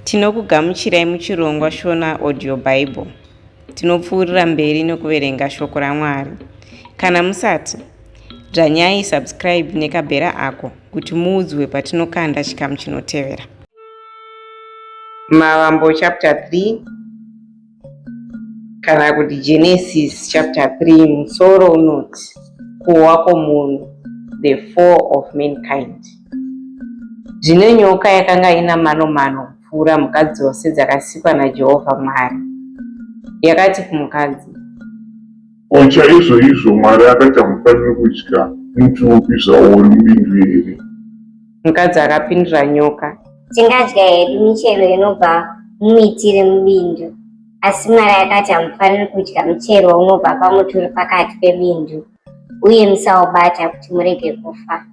Tinokugamuchirai muchirongwa Shona Audio Bible. Tinopfuurira mberi nokuverenga shoko raMwari. Kana musati, dzvanyai subscribe nekabhera ako kuti muudzwe patinokanda chikamu chinotevera. Mavambo chapter 3 kana kuti Genesis chapter 3 musoro unoti kuwa kwomunhu, the fall of mankind. Zvine nyoka yakanga ina mano kupfuura mhuka dzose dzakasikwa naJehovha Mwari. Yakati kumukadzi, chaizvo Mwari akati hamufaniri kudya muti upi zvawo uri mubindu here? Mukadzi akapindura nyoka, tingadya hedu michero inobva mumiti iri mubindu, asi Mwari akati hamufaniri kudya muchero unobva pamuti uri pakati pebindu, uye musaubata kuti murege kufa.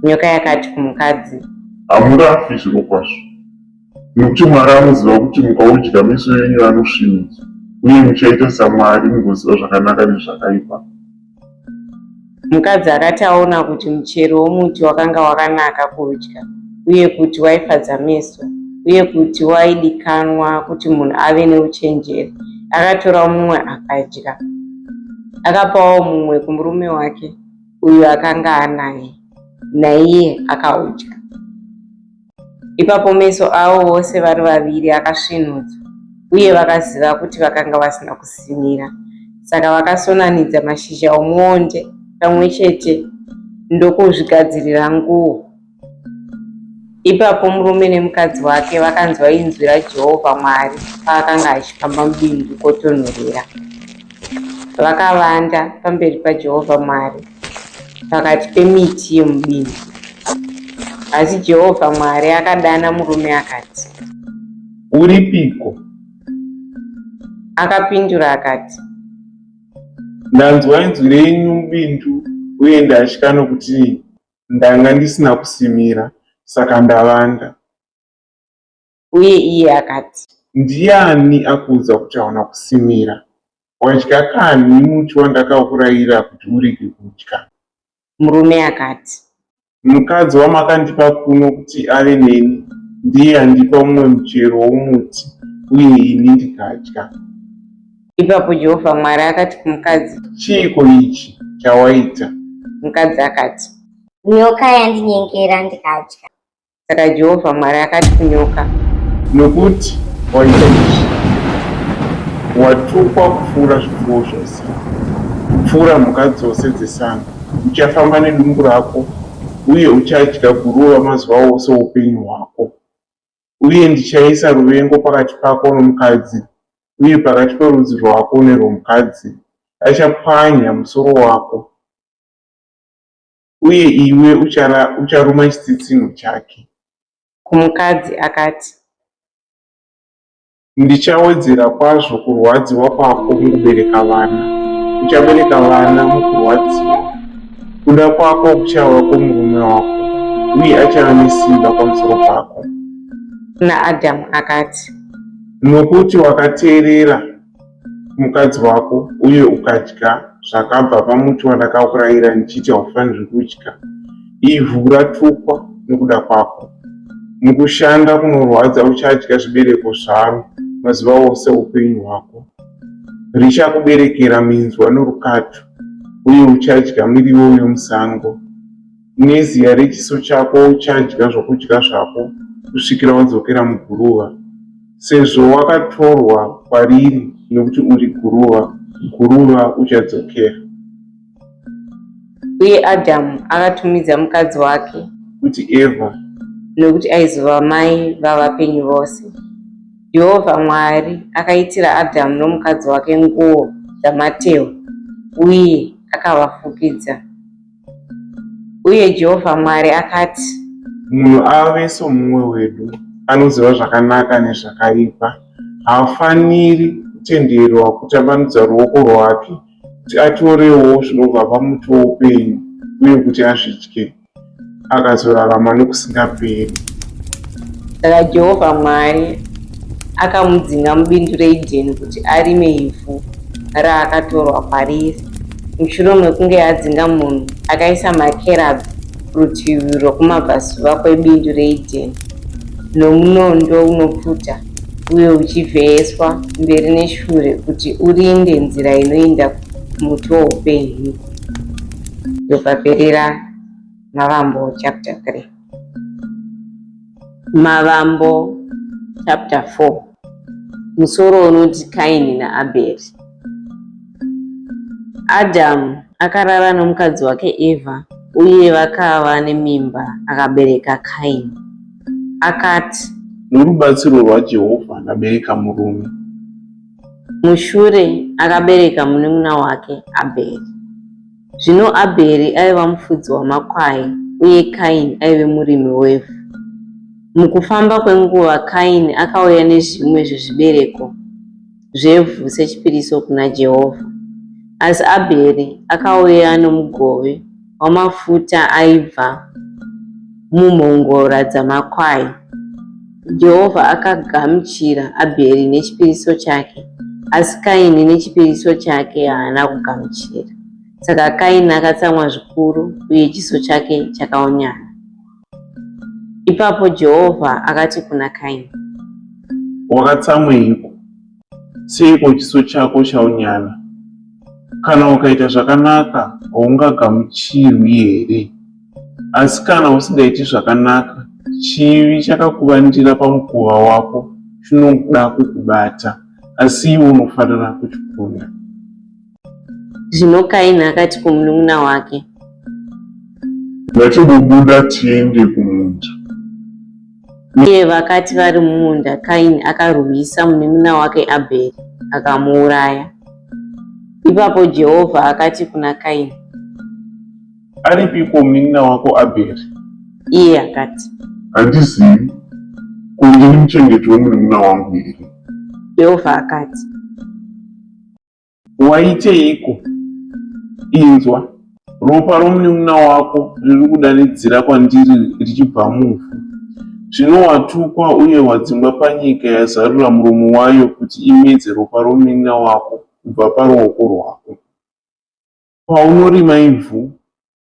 Nyoka yakati kumukadzi, hamungafi zviro kwazvo, nokuti Mwari anoziva kuti mukaudya meso enyu anosvinudza, uye muchaita saMwari mugoziva zvakanaka nezvakaipa. Mukadzi akati aona kuti muchero womuti wakanga wakanaka kudya, uye kuti waifadza meso, uye kuti waidikanwa kuti munhu ave neuchenjeri, akatora mumwe akadya. Akapawo mumwe kumurume wake uyo akanga anaye, naiye akaudya. Ipapo meso avo vose vari vaviri akasvinudzwa, uye vakaziva kuti vakanga vasina kusimira. Saka vakasonanidza mashizha omuonde pamwe chete ndokuzvigadzirira nguo. Ipapo murume nemukadzi wake vakanzwa inzwi raJehovha Mwari paakanga achifamba mubindu kotonhorera. Vakavanda pamberi paJehovha Mwari pakati pemiti yomubindu. Asi Jehovha Mwari akadana murume akati, uripiko? Akapindura akati, ndanzwa inzwi renyu mubindu, uye ndatya nokuti ndanga ndisina kusimira, saka ndavanda. Uye iye akati, ndiani akuudza kuti hauna kusimira? Wadya kanhi muti wandakakurayira kuti urege kudya? Murume akati, mukadzi wamakandipa kuno kuti ave neni ndiye andipa mumwe muchero womuti, uye ini ndikadya. Ipapo Jehovha Mwari akati kumukadzi, chiiko ichi chawaita? Mukadzi akati, Nyoka yandinyengera ndikadya. Saka Jehovha Mwari akati kunyoka, nokuti waita ichi, watukwa kupfuura zvipfuwo zvose, kupfuura mhuka dzose dzesango. Uchafamba nedumbu rako, uye uchadya guruva mazuva ose oupenyu hwako. Uye ndichaisa ruvengo pakati pako nomukadzi, uye pakati perudzi rwako nerwomukadzi. Achapwanya musoro wako, uye iwe ucharuma chitsitsinho chake. Kumukadzi akati, ndichawedzera kwazvo kurwadziwa kwako mukubereka vana. Uchabereka vana mukurwadziwa. Kuda kwako kuchava kwomurume wako, uye achava nesimba pamusoro pako. naAdhamu akati, nokuti wakateerera mukadzi wako, uye ukadya zvakabva pamuti wandakakurayira ndichiti haufaniri kudya. Ivhu ratukwa nokuda kwako. Mukushanda kunorwadza uchadya zvibereko zvaro mazuva ose oupenyu hwako. Richakuberekera minzwa norukatu, uye uchadya miriwo yomusango. Neziya rechiso chako uchadya zvokudya zvako kusvikira wadzokera muguruva, sezvo wakatorwa kwariri, nokuti uri guruva, guruva uchadzokera. Uye Adhamu akatumidza mukadzi wake kuti Evha, nokuti aizova mai vavapenyu vose. Jehovha Mwari akaitira Adhamu nomukadzi wake nguo dzamatehwe, uye akavafukidza. Uye Jehovha Mwari akati, munhu ave somumwe wedu, anoziva zvakanaka nezvakaipa. Haafaniri kutenderwa kutambanudza ruoko rwake kuti atorewo zvinobva pamuti woupenyu, uye kuti azvidye, akazorarama nokusingaperi. Saka Jehovha Mwari akamudzinga mubindu reEdheni kuti arime ivhu raakatorwa pariri. Mushure mekunge adzinga munhu, akaisa makerabhi kurutivi rwokumabvazuva kwebindu reEdheni. nomunondo unopfuta uye uchivheyeswa mberi neshure kuti urinde nzira inoenda kumuti weupenyu. Ndopaperera Mavambo chapter 3. Mavambo chapter 4. Musoro unoti Kaini naAbheri. Adhamu akarara nomukadzi wake Evha, uye vakava nemimba akabereka Kaini. Akati, norubatsiro rwaJehovha ndabereka murume. Mushure akabereka munun'una wake Abheri. Zvino Abheri aiva mufudzi wamakwai uye Kaini aive murimi wevhu. Mukufamba kwenguva Kaini akauya nezvimwe zvezvibereko zvevhu sechipiriso kuna Jehovha, asi Abheri akauya nomugove wamafuta aibva mumhongora dzamakwai. Jehovha akagamuchira Abheri nechipiriso chake, asi Kaini nechipiriso chake haana kugamuchira. Saka Kaini akatsamwa zvikuru uye chiso chake chakaonyana. Ipapo Jehovha akati kuna Kaini, Wakatsamweiko? Seiko chiso chako chaonyana? Kana ukaita zvakanaka haungagamuchirwi here? Asi kana usingaiti zvakanaka, chivi chakakuvandira pamukova wako chinoda kukubata, asi iwe unofanira kuchikunda. Zvino Kaini akati kumunun'una wake, Ngatibubuda tiende kumunda. uye vakati vari mumunda, Kaini akarwisa munun'una wake Abheri akamuuraya. Ipapo Jehovha akati kuna Kaini, Aripiko munun'una wako Abheri? Iye akati, Handizivi, ko ndini muchengeti wemunun'una wangu here. Jehovha akati, Waiteiko? Inzwa, ropa romunun'una wako riri kudanidzira kwandiri richibva muvhu. Zvino watukwa uye wadzingwa panyika yazarura muromo wayo kuti imedze ropa romunun'una wako kubva paruoko rwako. Paunorima ivhu,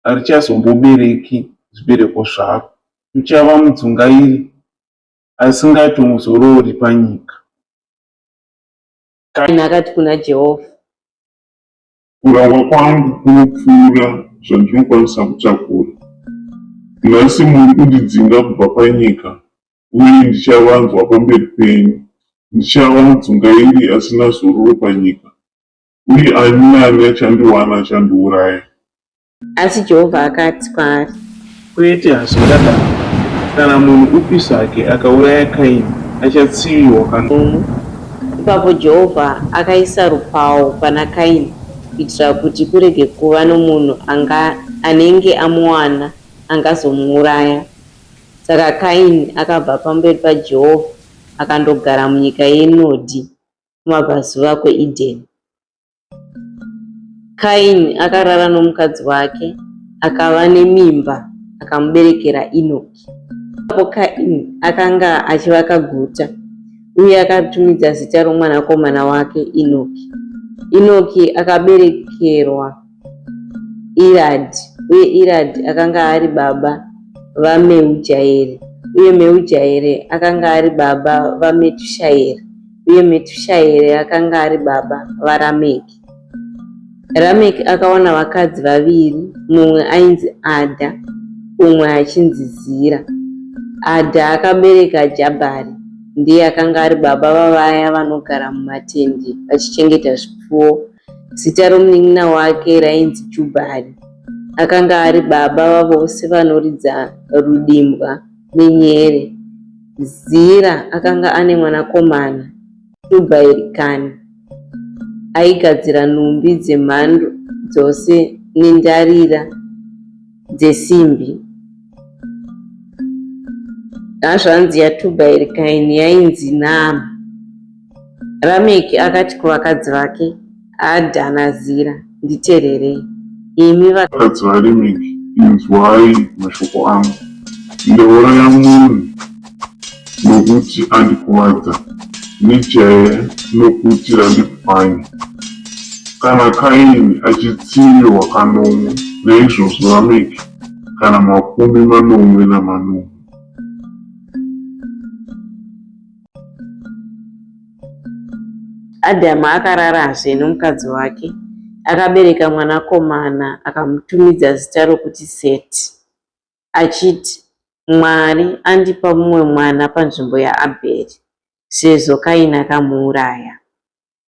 harichazombobereki zvibereko zvako. Uchava mudzungairi asingatongozorori panyika. Kaini akati kuna Jehovha, Kurangwa kwangu kunopfuura zvandinokwanisa kutakura. Nhasi muri kundidzinga kubva panyika, uye ndichavanzwa pamberi penyu. Ndichava mudzungairi asina zororo panyika, uye ani naani achandiwana achandiuraya. asi Jehovha akati kwaari, Kwete, hazvingadaro. Kana munhu upi zvake akauraya Kaini, achatsiviwa nomu. Ipapo Jehovha akaisa rupawo pana Kaini kuitira kuti kurege kuva nomunhu anenge amuwana angazomuuraya. Saka Kaini akabva pamberi paJehovha akandogara munyika yeNodhi kumabvazuva kweEdheni. Kaini akarara nomukadzi wake, akava nemimba, akamuberekera Enoki. Ipapo Kaini akanga achivaka guta, uye akatumidza zita romwanakomana wake Enoki. Enoki akaberekerwa Iradhi, uye Iradhi akanga ari baba vaMeujaeri, uye Meujaeri akanga ari baba vaMetushaeri, uye Metushaeri akanga ari baba vaRameki. Rameki akawana vakadzi vaviri, mumwe ainzi Adha, umwe achinzi Zira. Adha akabereka Jabhari, ndiye akanga ari baba vavaya vanogara mumatende vachichengeta zvipfuwo. Zita romunun'una wake rainzi Jubhari, akanga ari baba vavose vanoridza rudimbwa nenyere. Zira akanga ane mwanakomana Tubhairikani, aigadzira nhumbi dzemhando dzose nendarira dzesimbi. Hazvanzi yaTubhairikani yainzi Naama. Rameki akati kuvakadzi vake Adha naZira, nditeererei imi Vakadzi vaRameki, inzwai mashoko angu. Ndauraya munhu nokuti andikuvadza, nejaya nokuti randipwanya. Kana Kaini achitsiviwa kanomwe, naizvozvo Rameki kana 40 manomwe. Adhamu akararazve nomukadzi wake, akabereka mwanakomana akamutumidza zita rokuti Seti, achiti, Mwari andipa mumwe mwana panzvimbo yaAbheri, sezvo Kaini akamuuraya.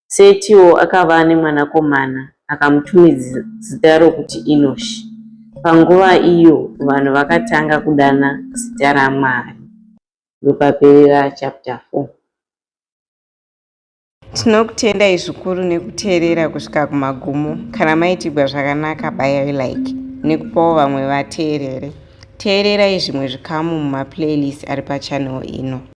Setiwo akava nemwanakomana akamutumidza zita rokuti Inoshi. Panguva iyo vanhu vakatanga kudana zita raMwari. Ndopaperera chapter 4. Tinokutendai zvikuru nekuteerera kusvika kumagumo. Kana maitigwa zvakanaka bayai like nekupawo vamwe vateerere. Teererai zvimwe zvikamu mumaplaylist ari pachannel ino.